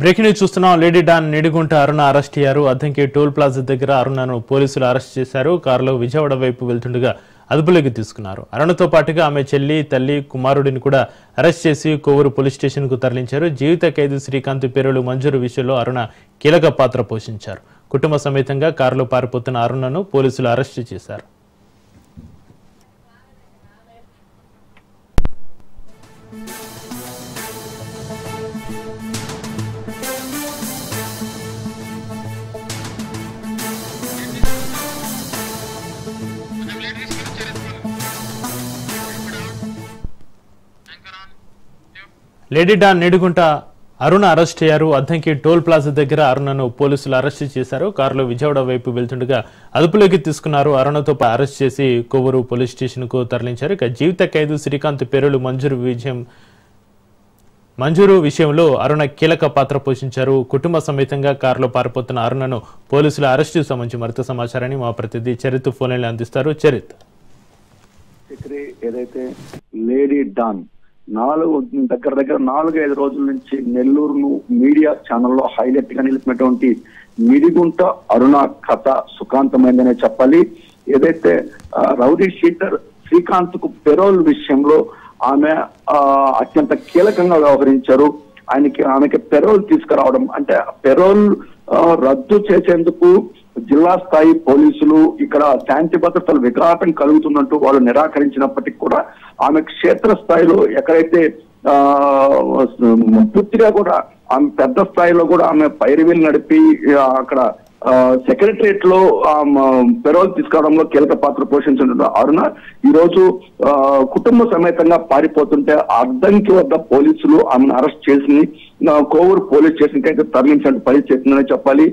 Breaking news చూస్తున్నాం. Lady don Nidigunta అరుణ arrest అయ్యారు. Addanki toll plaza దగ్గర అరుణను పోలీసులు అరెస్ట్ చేశారు. కారులో విజయవాడ వైపు వెళ్తుండగా అదుపులోకి తీసుకున్నారు. అరుణతో పాటుగా ఆమె చెల్లి, తల్లి, కుమారుడిని కూడా అరెస్ట్ చేసి కోవూరు పోలీస్ స్టేషన్ కు తరలించారు. జీవిత ఖైదీ శ్రీకాంత్ పేరులు మంజూరు విషయంలో అరుణ కీలక పాత్ర పోషించారు. కుటుంబ సమేతంగా కారులో పారిపోతున్న అరుణను పోలీసులు అరెస్ట్ చేశారు. లేడీ డాన్ నిడిగుంట అరుణ అరెస్ట్ అయ్యారు. అద్దంకి టోల్ ప్లాజా దగ్గర అరుణను పోలీసులు అరెస్ట్ చేశారు. కారులో విజయవాడ వైపు వెళ్తుండగా అదుపులోకి తీసుకున్నారు. అరుణతో అరెస్ట్ చేసి కోవూరు పోలీస్ స్టేషన్ కు తరలించారు. ఇక జీవిత ఖైదీ శ్రీకాంత్ పేరులు మంజూరు విషయంలో అరుణ కీలక పాత్ర పోషించారు. కుటుంబ సమేతంగా కారులో పారిపోతున్న అరుణను పోలీసులు అరెస్టు సంబంధించి మరింత సమాచారాన్ని మా ప్రతినిధి చరిత్ ఫోన్ లైన్లో అందిస్తారు. చరిత్, ఏదైతే లేడీ డాన్ దగ్గర 4-5 రోజుల నుంచి నెల్లూరును మీడియా ఛానల్లో హైలైట్ గా నిలిపినటువంటి నిడిగుంట అరుణ కథ సుఖాంతమైందనే చెప్పాలి. ఏదైతే రౌడీ షీటర్ శ్రీకాంత్ కు పెరోల్ విషయంలో ఆమె అత్యంత కీలకంగా వ్యవహరించారు. ఆమెకి పెరోల్ తీసుకురావడం అంటే పెరోల్ రద్దు చేసేందుకు జిల్లా స్థాయి పోలీసులు ఇక్కడ శాంతి భద్రతలు విఘాతం కలుగుతున్నట్టు వాళ్ళు నిరాకరించినప్పటికీ కూడా ఆమె క్షేత్ర స్థాయిలో ఎక్కడైతే పూర్తిగా కూడా ఆమె పెద్ద స్థాయిలో కూడా ఆమె పైరువీలు నడిపి అక్కడ సెక్రటరియట్ లో పెరోల్ తీసుకోవడంలో కీలక పాత్ర పోషించిన అరుణ ఈ రోజు కుటుంబ సమేతంగా పారిపోతుంటే అద్దంకి వద్ద పోలీసులు ఆమెను అరెస్ట్ చేసి కోవూరు పోలీస్ స్టేషన్ కి అయితే తరలించినట్టు పని చేసిందని చెప్పాలి.